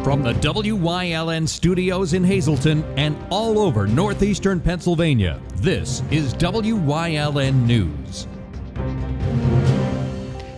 From the Wyln studios in Hazleton and all over northeastern Pennsylvania, this is Wyln News.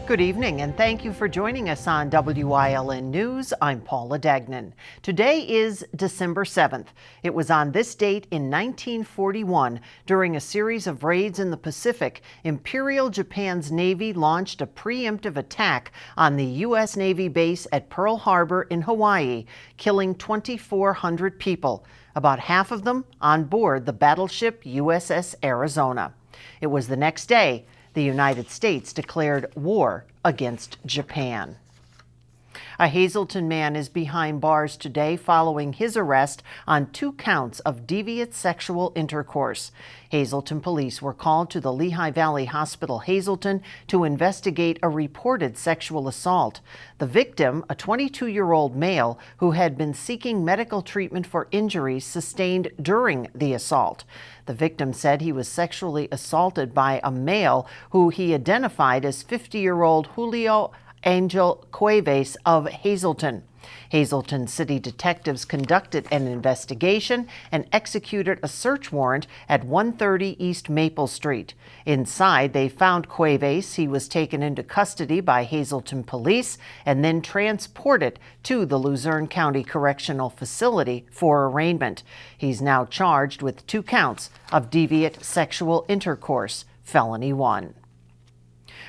Good evening, and thank you for joining us on Wyln News. I'm Paula Dagnan. Today is December 7th. It was on this date in 1941, during a series of raids in the Pacific, Imperial Japan's Navy launched a preemptive attack on the U.S. Navy base at Pearl Harbor in Hawaii, killing 2,400 people, about half of them on board the battleship USS Arizona. It was the next day the United States declared war against Japan. A Hazleton man is behind bars today following his arrest on 2 counts of deviant sexual intercourse. Hazleton police were called to the Lehigh Valley Hospital, Hazleton, to investigate a reported sexual assault. The victim, a 22-year-old male who had been seeking medical treatment for injuries sustained during the assault. The victim said he was sexually assaulted by a male who he identified as 50-year-old Julio Angel Cuevas of Hazleton. Hazleton city detectives conducted an investigation and executed a search warrant at 130 East Maple Street. Inside, they found Cuevas. He was taken into custody by Hazleton police and then transported to the Luzerne County Correctional Facility for arraignment. He's now charged with 2 counts of deviant sexual intercourse, felony 1.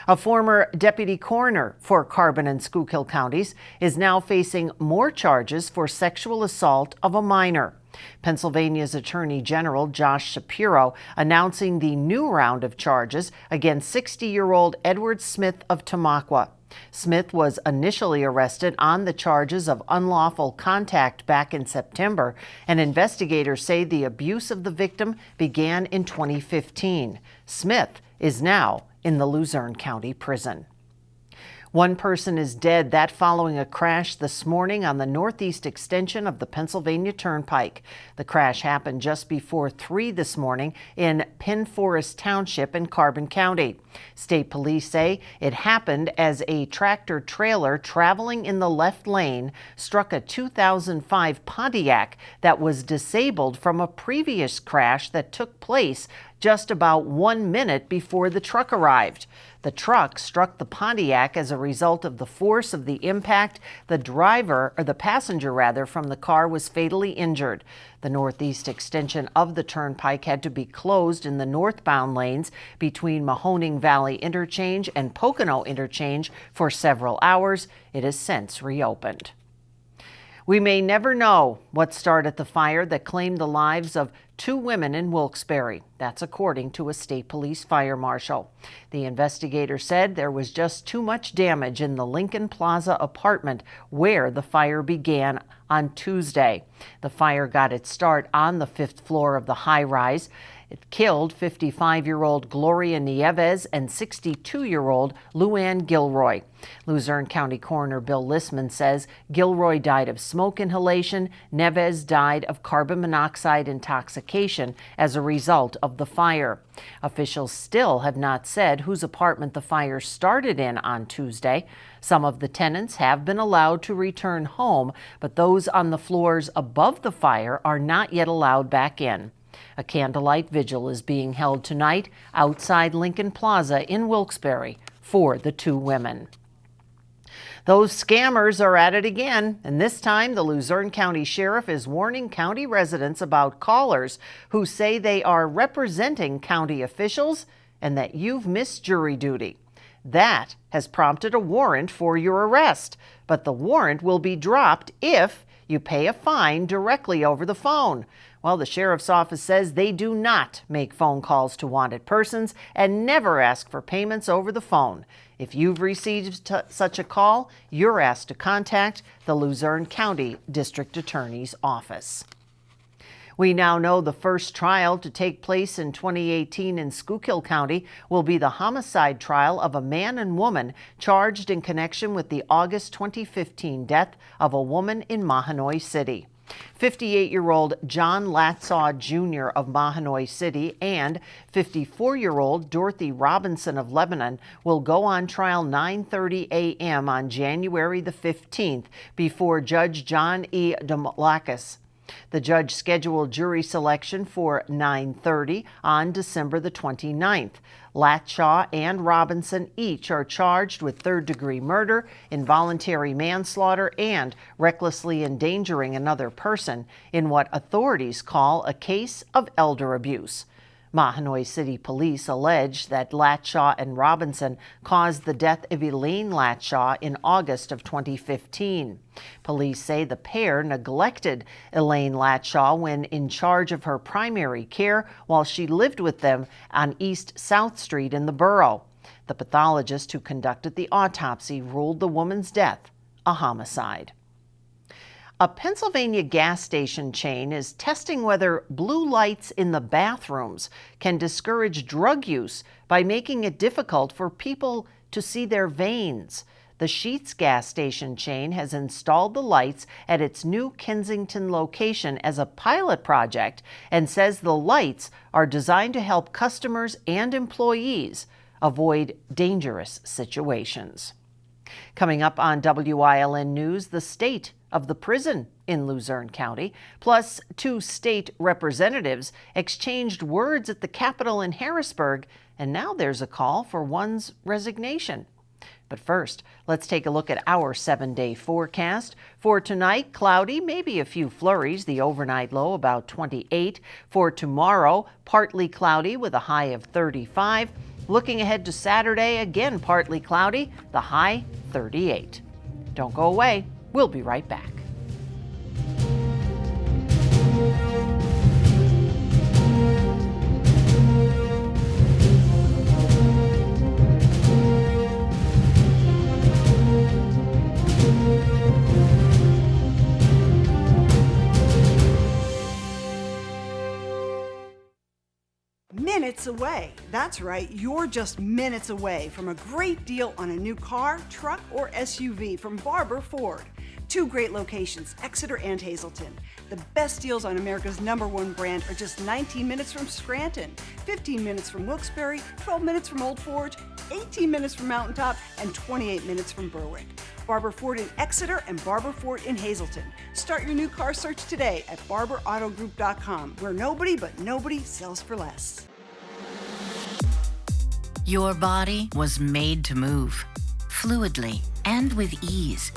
A former deputy coroner for Carbon and Schuylkill counties is now facing more charges for sexual assault of a minor. Pennsylvania's Attorney General Josh Shapiro announcing the new round of charges against 60-year-old Edward Smith of Tamaqua. Smith was initially arrested on the charges of unlawful contact back in September, and investigators say the abuse of the victim began in 2015. Smith is now in the Luzerne County Prison. 1 person is dead, that following a crash this morning on the northeast extension of the Pennsylvania Turnpike. The crash happened just before 3 this morning in Penn Forest Township in Carbon County. State police say it happened as a tractor trailer traveling in the left lane struck a 2005 Pontiac that was disabled from a previous crash that took place just about 1 minute before the truck arrived. The truck struck the Pontiac as a result of the force of the impact. The passenger from the car was fatally injured. The northeast extension of the turnpike had to be closed in the northbound lanes between Mahoning Valley Interchange and Pocono Interchange for several hours. It has since reopened. We may never know what started the fire that claimed the lives of 2 women in Wilkes-Barre. That's according to a state police fire marshal. The investigator said there was just too much damage in the Lincoln Plaza apartment where the fire began on Tuesday. The fire got its start on the 5th floor of the high-rise. It killed 55-year-old Gloria Nieves and 62-year-old Luann Gilroy. Luzerne County Coroner Bill Lissman says Gilroy died of smoke inhalation. Nieves died of carbon monoxide intoxication as a result of the fire. Officials still have not said whose apartment the fire started in on Tuesday. Some of the tenants have been allowed to return home, but those on the floors above the fire are not yet allowed back in. A candlelight vigil is being held tonight outside Lincoln Plaza in Wilkes-Barre for the 2 women. Those scammers are at it again, and this time the Luzerne County Sheriff is warning county residents about callers who say they are representing county officials and that you've missed jury duty. That has prompted a warrant for your arrest, but the warrant will be dropped if you pay a fine directly over the phone. Well, the sheriff's office says they do not make phone calls to wanted persons and never ask for payments over the phone. If you've received such a call, you're asked to contact the Luzerne County District Attorney's Office. We now know the first trial to take place in 2018 in Schuylkill County will be the homicide trial of a man and woman charged in connection with the August 2015 death of a woman in Mahanoy City. 58-year-old John Latsaw Jr. of Mahanoy City and 54-year-old Dorothy Robinson of Lebanon will go on trial 9:30 a.m. on January the 15th before Judge John E. Demolakis. The judge scheduled jury selection for 9:30 on December the 29th. Latshaw and Robinson each are charged with third-degree murder, involuntary manslaughter, and recklessly endangering another person in what authorities call a case of elder abuse. Mahanoy City Police allege that Latshaw and Robinson caused the death of Elaine Latshaw in August of 2015. Police say the pair neglected Elaine Latshaw when in charge of her primary care while she lived with them on East South Street in the borough. The pathologist who conducted the autopsy ruled the woman's death a homicide. A Pennsylvania gas station chain is testing whether blue lights in the bathrooms can discourage drug use by making it difficult for people to see their veins. The Sheetz gas station chain has installed the lights at its new Kensington location as a pilot project and says the lights are designed to help customers and employees avoid dangerous situations. Coming up on WYLN News, the state of the prison in Luzerne County, plus 2 state representatives exchanged words at the Capitol in Harrisburg, and now there's a call for one's resignation. But first, let's take a look at our 7-day forecast. For tonight, cloudy, maybe a few flurries, the overnight low about 28. For tomorrow, partly cloudy with a high of 35. Looking ahead to Saturday, again partly cloudy, the high 38. Don't go away. We'll be right back. Minutes away. That's right, you're just minutes away from a great deal on a new car, truck, or SUV from Barber Ford. 2 great locations, Exeter and Hazleton. The best deals on America's #1 brand are just 19 minutes from Scranton, 15 minutes from Wilkes-Barre, 12 minutes from Old Forge, 18 minutes from Mountaintop, and 28 minutes from Berwick. Barber Ford in Exeter and Barber Ford in Hazleton. Start your new car search today at barberautogroup.com, where nobody sells for less. Your body was made to move, fluidly and with ease.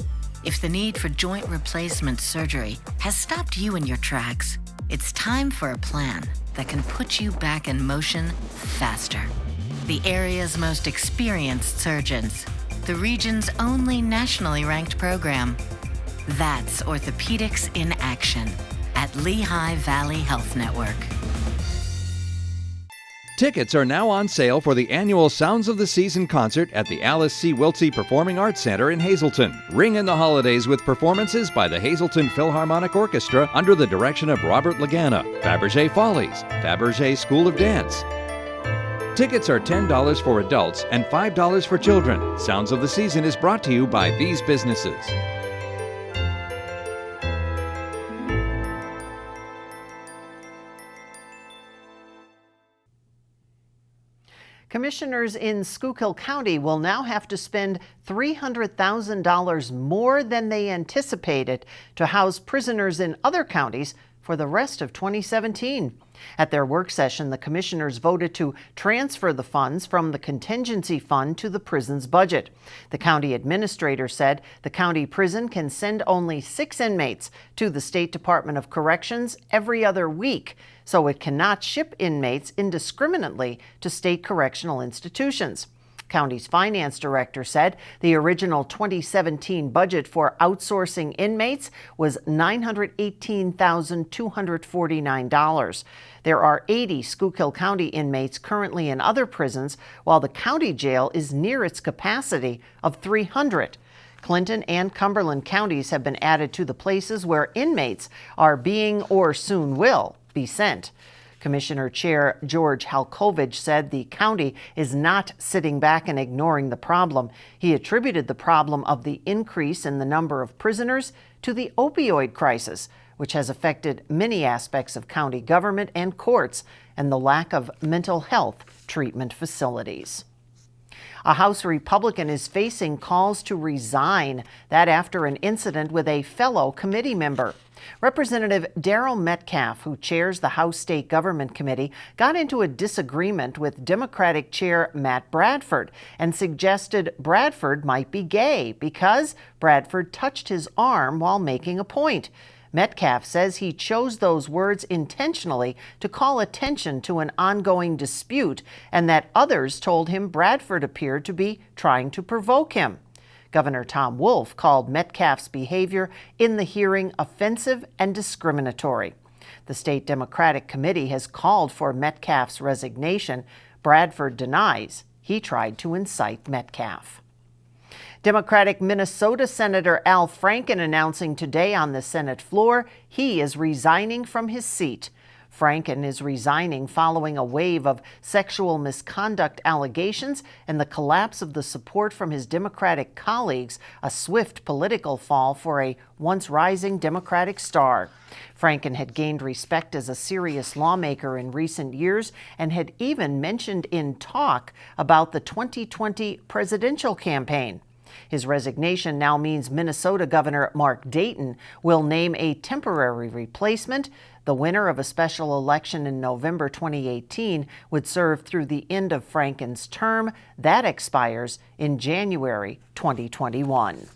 If the need for joint replacement surgery has stopped you in your tracks, it's time for a plan that can put you back in motion faster. The area's most experienced surgeons, the region's only nationally ranked program. That's Orthopedics in Action at Lehigh Valley Health Network. Tickets are now on sale for the annual Sounds of the Season concert at the Alice C. Wiltsey Performing Arts Center in Hazleton. Ring in the holidays with performances by the Hazleton Philharmonic Orchestra under the direction of Robert Lagana, Fabergé Follies, Fabergé School of Dance. Tickets are $10 for adults and $5 for children. Sounds of the Season is brought to you by these businesses. Commissioners in Schuylkill County will now have to spend $300,000 more than they anticipated to house prisoners in other counties for the rest of 2017. At their work session, the commissioners voted to transfer the funds from the contingency fund to the prison's budget. The county administrator said the county prison can send only 6 inmates to the State Department of Corrections every other week, so it cannot ship inmates indiscriminately to state correctional institutions. County's finance director said the original 2017 budget for outsourcing inmates was $918,249. There are 80 Schuylkill County inmates currently in other prisons, while the county jail is near its capacity of 300. Clinton and Cumberland counties have been added to the places where inmates are being or soon will be sent. Commissioner Chair George Halkovich said the county is not sitting back and ignoring the problem. He attributed the problem of the increase in the number of prisoners to the opioid crisis, which has affected many aspects of county government and courts, and the lack of mental health treatment facilities. A House Republican is facing calls to resign, that after an incident with a fellow committee member. Representative Darrell Metcalf, who chairs the House State Government Committee, got into a disagreement with Democratic Chair Matt Bradford and suggested Bradford might be gay because Bradford touched his arm while making a point. Metcalf says he chose those words intentionally to call attention to an ongoing dispute and that others told him Bradford appeared to be trying to provoke him. Governor Tom Wolf called Metcalf's behavior in the hearing offensive and discriminatory. The State Democratic Committee has called for Metcalf's resignation. Bradford denies he tried to incite Metcalf. Democratic Minnesota Senator Al Franken announcing today on the Senate floor he is resigning from his seat. Franken is resigning following a wave of sexual misconduct allegations and the collapse of the support from his Democratic colleagues, a swift political fall for a once rising Democratic star. Franken had gained respect as a serious lawmaker in recent years and had even mentioned in talk about the 2020 presidential campaign. His resignation now means Minnesota Governor Mark Dayton will name a temporary replacement. The winner of a special election in November 2018 would serve through the end of Franken's term. That expires in January 2021.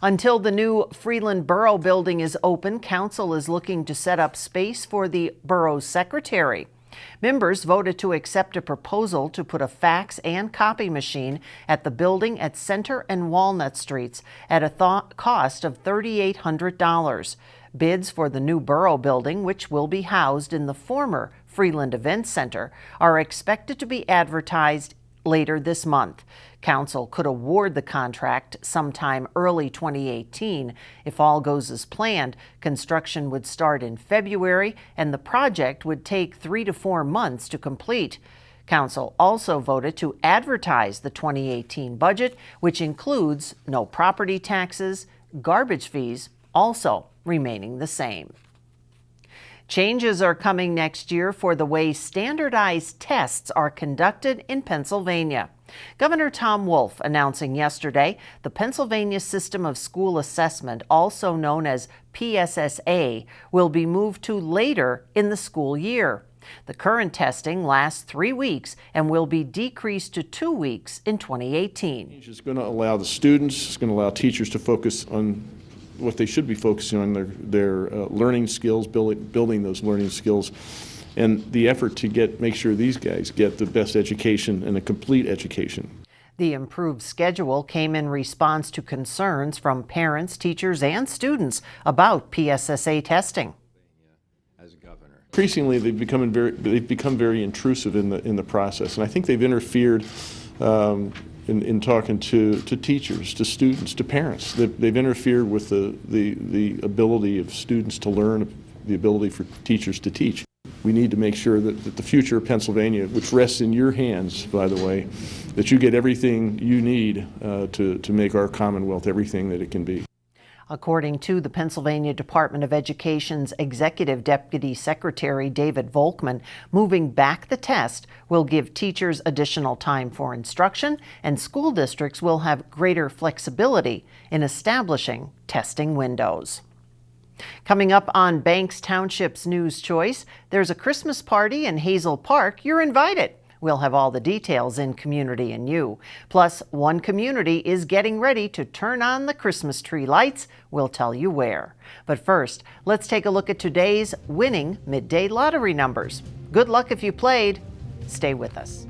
Until the new Freeland Borough building is open, Council is looking to set up space for the borough's secretary. Members voted to accept a proposal to put a fax and copy machine at the building at Center and Walnut Streets at a cost of $3,800. Bids for the new borough building, which will be housed in the former Freeland Event Center, are expected to be advertised later this month. Council could award the contract sometime early 2018. If all goes as planned, construction would start in February and the project would take 3 to 4 months to complete. Council also voted to advertise the 2018 budget, which includes no property taxes, garbage fees also remaining the same. Changes are coming next year for the way standardized tests are conducted in Pennsylvania. Governor Tom Wolf announcing yesterday the Pennsylvania System of School Assessment, also known as PSSA, will be moved to later in the school year. The current testing lasts 3 weeks and will be decreased to 2 weeks in 2018. It's going to allow the students, it's going to allow teachers to focus on what they should be focusing on, their learning skills, building those learning skills, and the effort to make sure these guys get the best education and a complete education. The improved schedule came in response to concerns from parents, teachers, and students about PSSA testing. As governor, Increasingly, they've become very intrusive in the process, and I think they've interfered in talking to teachers, to students, to parents. They've interfered with the ability of students to learn, the ability for teachers to teach. We need to make sure that the future of Pennsylvania, which rests in your hands, by the way, that you get everything you need to make our Commonwealth everything that it can be. According to the Pennsylvania Department of Education's Executive Deputy Secretary David Volkman, moving back the test will give teachers additional time for instruction, and school districts will have greater flexibility in establishing testing windows. Coming up on Banks Township's News Choice, there's a Christmas party in Hazel Park. You're invited. We'll have all the details in Community and You. Plus, one community is getting ready to turn on the Christmas tree lights. We'll tell you where. But first, let's take a look at today's winning midday lottery numbers. Good luck if you played. Stay with us.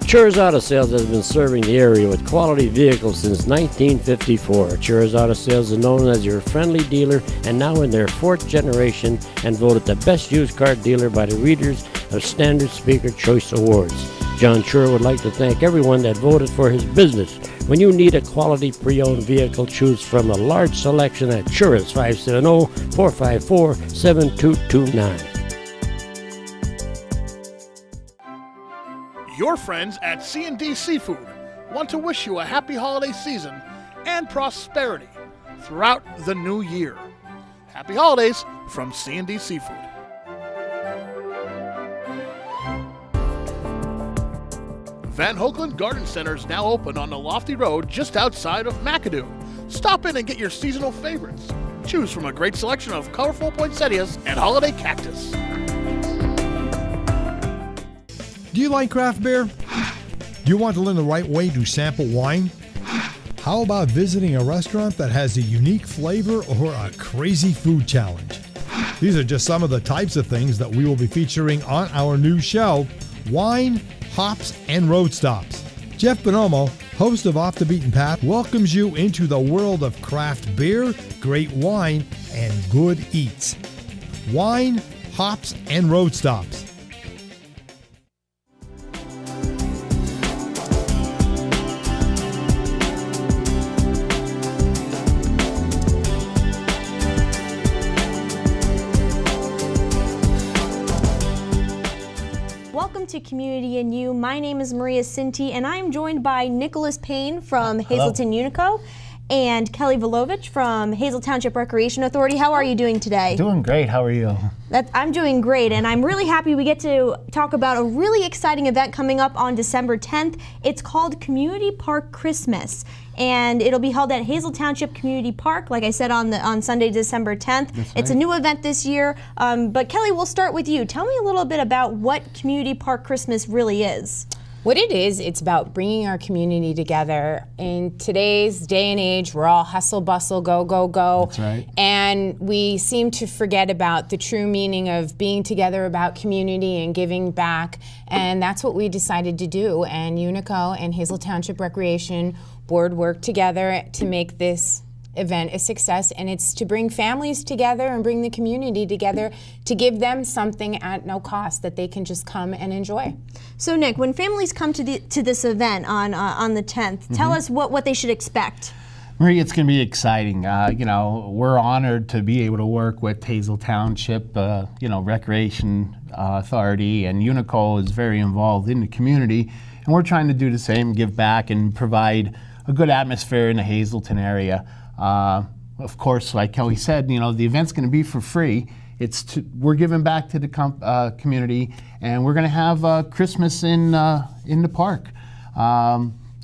Chur's Auto Sales has been serving the area with quality vehicles since 1954. Chur's Auto Sales is known as your friendly dealer and now in their 4th generation and voted the best used car dealer by the readers of Standard Speaker Choice Awards. John Shure would like to thank everyone that voted for his business. When you need a quality pre-owned vehicle, choose from a large selection at Shure's 570-454-7229. Your friends at C&D Seafood want to wish you a happy holiday season and prosperity throughout the new year. Happy holidays from C&D Seafood. Van Hoagland Garden Center is now open on the Lofty Road just outside of McAdoo. Stop in and get your seasonal favorites. Choose from a great selection of colorful poinsettias and holiday cactus. Do you like craft beer? Do you want to learn the right way to sample wine? How about visiting a restaurant that has a unique flavor or a crazy food challenge? These are just some of the types of things that we will be featuring on our new show, Wine, Hops, and Road Stops. Jeff Bonomo, host of Off the Beaten Path, welcomes you into the world of craft beer, great wine, and good eats. Wine, Hops, and Road Stops. Welcome to Community and You. My name is Maria Sinti, and I'm joined by Nicholas Payne from Hazelton Unico and Kelly Volovich from Hazel Township Recreation Authority. How are you doing today? Doing great. How are you? I'm doing great, and I'm really happy we get to talk about a really exciting event coming up on December 10th. It's called Community Park Christmas, and it'll be held at Hazel Township Community Park, like I said, on Sunday, December 10th. That's It's a right. new event this year, but Kelly, we'll start with you. Tell me a little bit about what Community Park Christmas really is. What it is, it's about bringing our community together. In today's day and age, we're all hustle, bustle, go, go, go. That's right. And we seem to forget about the true meaning of being together, about community and giving back. And that's what we decided to do. And Unico and Hazel Township Recreation Board worked together to make this event a success, and it's to bring families together and bring the community together to give them something at no cost that they can just come and enjoy. So Nick, when families come to this event on the 10th, tell us what they should expect. Marie, it's going to be exciting. We're honored to be able to work with Hazel Township, Recreation Authority, and Unico is very involved in the community, and we're trying to do the same, give back and provide a good atmosphere in the Hazelton area. Of course, like Kelly said, the event's going to be for free. We're giving back to the community, and we're going to have Christmas in the park.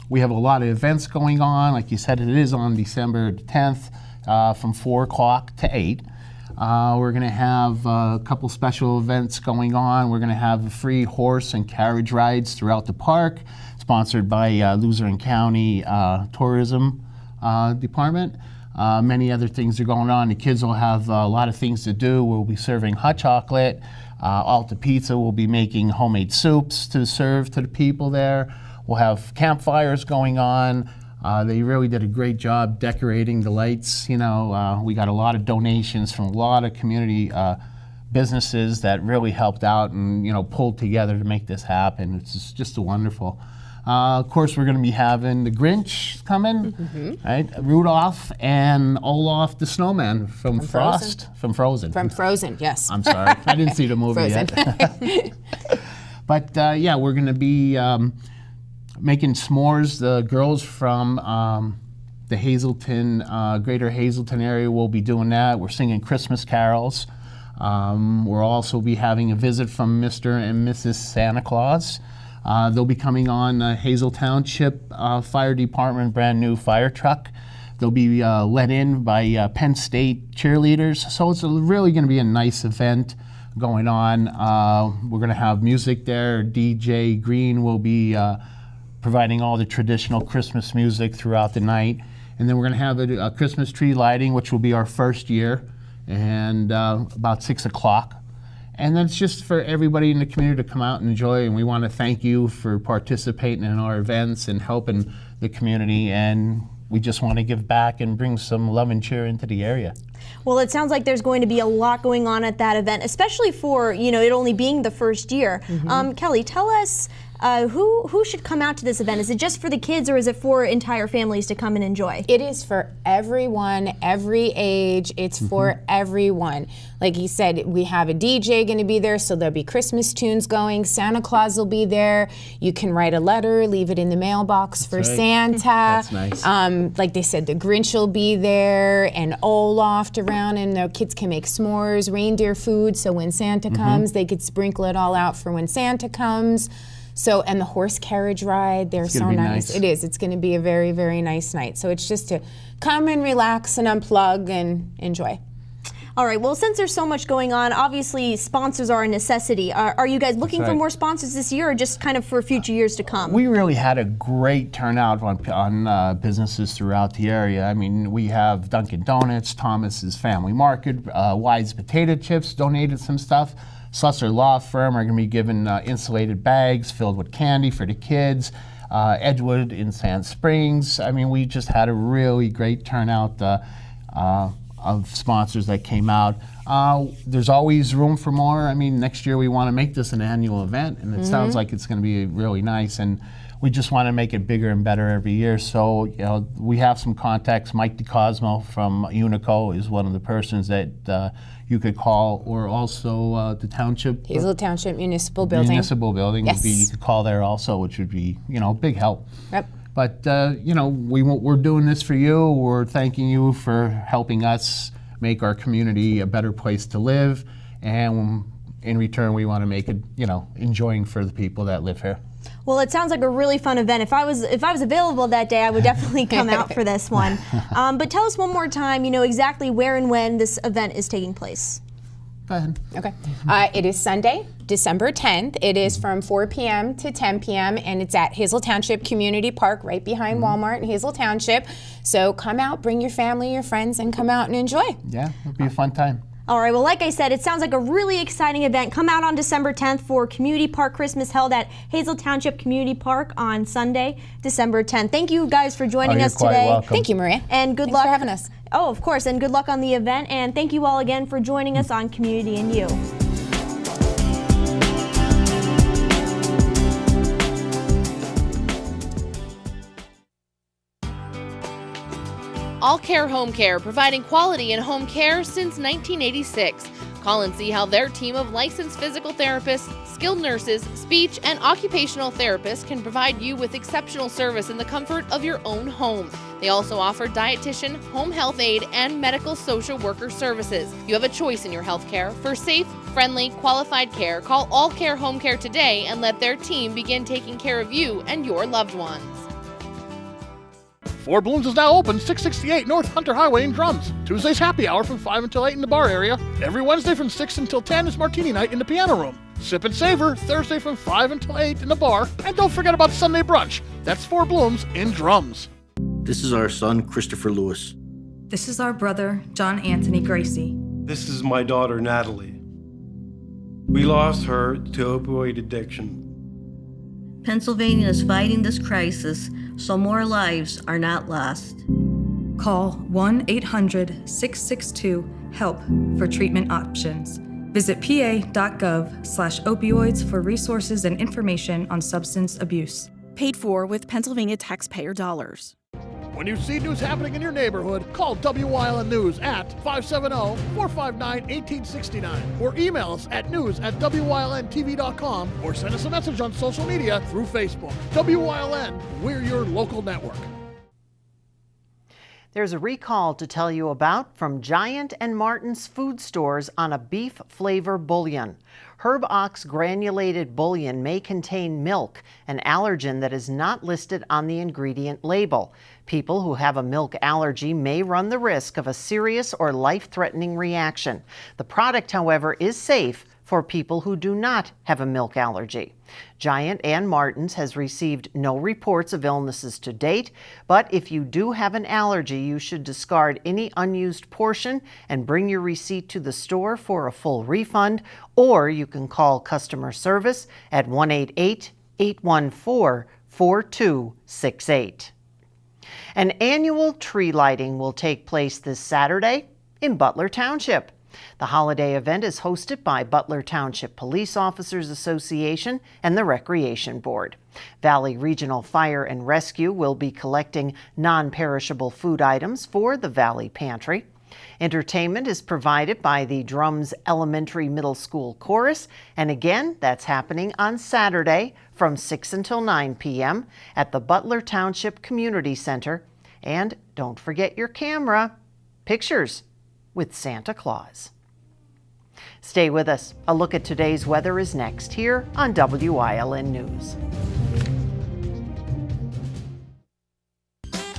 We have a lot of events going on. Like you said, it is on December 10th from 4 o'clock to 8. We're going to have a couple special events going on. We're going to have free horse and carriage rides throughout the park, sponsored by Luzerne County Tourism Department. Many other things are going on. The kids will have a lot of things to do. We'll be serving hot chocolate. Alta Pizza will be making homemade soups to serve to the people there. We'll have campfires going on. They really did a great job decorating the lights. We got a lot of donations from a lot of community businesses that really helped out and pulled together to make this happen. It's just wonderful. Of course, we're going to be having the Grinch coming, right? Rudolph and Olaf the Snowman from Frozen. From Frozen, yes. I'm sorry, I didn't see the movie yet. But we're going to be making s'mores. The girls from the Hazelton, greater Hazelton area will be doing that. We're singing Christmas carols. We'll also be having a visit from Mr. and Mrs. Santa Claus. They'll be coming on Hazel Township Fire Department brand new fire truck. They'll be let in by Penn State cheerleaders. So it's really going to be a nice event going on. We're going to have music there. DJ Green will be providing all the traditional Christmas music throughout the night. And then we're going to have a Christmas tree lighting, which will be our first year, and about 6 o'clock. And that's just for everybody in the community to come out and enjoy. And we want to thank you for participating in our events and helping the community. And we just want to give back and bring some love and cheer into the area. Well, it sounds like there's going to be a lot going on at that event, especially for it only being the first year. Kelly, tell us Who should come out to this event? Is it just for the kids, or is it for entire families to come and enjoy? It is for everyone, every age. It's for everyone. Like you said, we have a DJ going to be there, so there'll be Christmas tunes going. Santa Claus will be there. You can write a letter, leave it in the mailbox for Santa. That's nice. Like they said, the Grinch will be there, and Olaf around, and the kids can make s'mores, reindeer food, so when Santa comes, they could sprinkle it all out for when Santa comes. So, and the horse carriage ride, they're so nice. It is. It's going to be a very, very nice night. So it's just to come and relax and unplug and enjoy. All right, well, since there's so much going on, obviously sponsors are a necessity. Are you guys looking for more sponsors this year, or just kind of for future years to come? We really had a great turnout on businesses throughout the area. I mean, we have Dunkin' Donuts, Thomas's Family Market, Wise Potato Chips donated some stuff. Susser Law Firm are going to be given insulated bags filled with candy for the kids. Edgewood in Sand Springs. I mean, we just had a really great turnout of sponsors that came out. There's always room for more. I mean, next year we want to make this an annual event, and it sounds like it's going to be really nice, and we just want to make it bigger and better every year. So, you know, we have some contacts. Mike DeCosmo from Unico is one of the persons that you could call, or also the township. Hazel Township Municipal Building. Municipal Building Yes. would be, you could call there also, which would be, you know, big help. Yep. But, you know, we're doing this for you. We're thanking you for helping us make our community a better place to live. And in return, we want to make it, you know, enjoying for the people that live here. Well, it sounds like a really fun event. If I was available that day, I would definitely come out for this one. But tell us one more time, you know, exactly where and when this event is taking place. Go ahead. Okay. It is Sunday, December 10th. It is from 4 p.m. to 10 p.m. and it's at Hazel Township Community Park, right behind Walmart in Hazel Township. So come out, bring your family, your friends, and come out and enjoy. Yeah, it'll be a fun time. All right, well, like I said, it sounds like a really exciting event. Come out on December 10th for Community Park Christmas, held at Hazel Township Community Park on Sunday, December 10th. Thank you guys for joining us quite today. welcome. Thank you, Maria. And good Thanks luck for having us. Oh, of course, and good luck on the event. And thank you all again for joining us on Community and You. All Care Home Care, providing quality in home care since 1986. Call and see how their team of licensed physical therapists, skilled nurses, speech, and occupational therapists can provide you with exceptional service in the comfort of your own home. They also offer dietitian, home health aide, and medical social worker services. You have a choice in your health care. For safe, friendly, qualified care, call All Care Home Care today and let their team begin taking care of you and your loved ones. Four Blooms is now open, 668 North Hunter Highway in Drums. Tuesday's happy hour from 5 until 8 in the bar area. Every Wednesday from 6 until 10 is Martini Night in the piano room. Sip and Savor, Thursday from 5 until 8 in the bar. And don't forget about Sunday brunch. That's Four Blooms in Drums. This is our son, Christopher Lewis. This is our brother, John Anthony Gracie. This is my daughter, Natalie. We lost her to opioid addiction. Pennsylvania is fighting this crisis so more lives are not lost. Call 1-800-662-HELP for treatment options. Visit pa.gov/opioids for resources and information on substance abuse. Paid for with Pennsylvania taxpayer dollars. When you see news happening in your neighborhood, call Wyln News at 570-459-1869 or email us at news@wylntv.com or send us a message on social media through Facebook. WYLN, we're your local network. There's a recall to tell you about from Giant and Martin's food stores on a beef flavor bouillon. Herb Ox granulated bouillon may contain milk, an allergen that is not listed on the ingredient label. People who have a milk allergy may run the risk of a serious or life-threatening reaction. The product, however, is safe for people who do not have a milk allergy. Giant and Martin's has received no reports of illnesses to date, but if you do have an allergy, you should discard any unused portion and bring your receipt to the store for a full refund, or you can call customer service at 1-888-814-4268. An annual tree lighting will take place this Saturday in Butler Township. The holiday event is hosted by Butler Township Police Officers Association and the Recreation Board. Valley Regional Fire and Rescue will be collecting non-perishable food items for the Valley Pantry. Entertainment is provided by the Drums Elementary Middle School Chorus, and again, that's happening on Saturday from 6 until 9 p.m. at the Butler Township Community Center. And don't forget your camera. Pictures with Santa Claus. Stay with us. A look at today's weather is next here on WYLN News.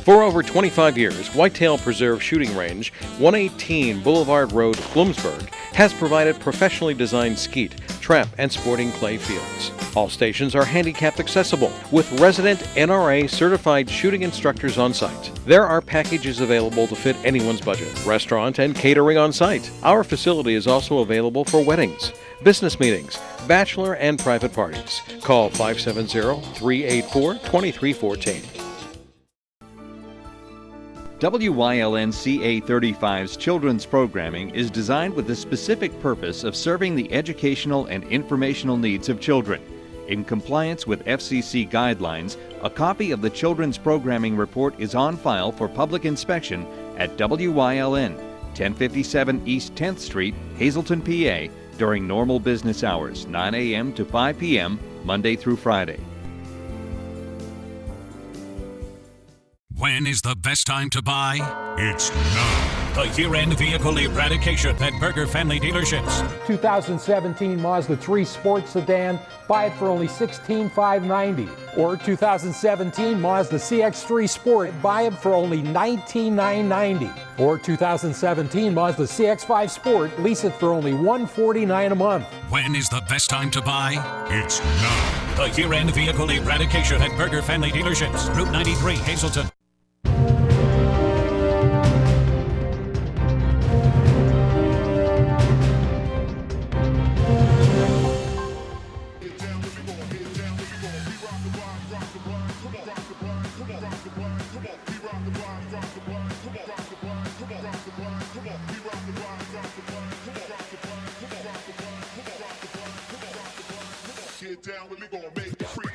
For over 25 years, Whitetail Preserve Shooting Range, 118 Boulevard Road, Bloomsburg, has provided professionally designed skeet, trap, and sporting clay fields. All stations are handicapped accessible, with resident NRA certified shooting instructors on site. There are packages available to fit anyone's budget, restaurant and catering on site. Our facility is also available for weddings, business meetings, bachelor and private parties. Call 570-384-2314. WYLN CA35's children's programming is designed with the specific purpose of serving the educational and informational needs of children. In compliance with FCC guidelines, a copy of the children's programming report is on file for public inspection at WYLN, 1057 East 10th Street, Hazleton, PA, during normal business hours, 9 a.m. to 5 p.m., Monday through Friday. When is the best time to buy? It's now. The year-end vehicle eradication at Berger Family Dealerships. 2017 Mazda 3 Sport Sedan, buy it for only $16,590. Or 2017 Mazda CX-3 Sport, buy it for only $19,990. Or 2017 Mazda CX-5 Sport, lease it for only $149 a month. When is the best time to buy? It's now. The year-end vehicle eradication at Berger Family Dealerships, Route 93, Hazleton. Get down with me, gonna make it free.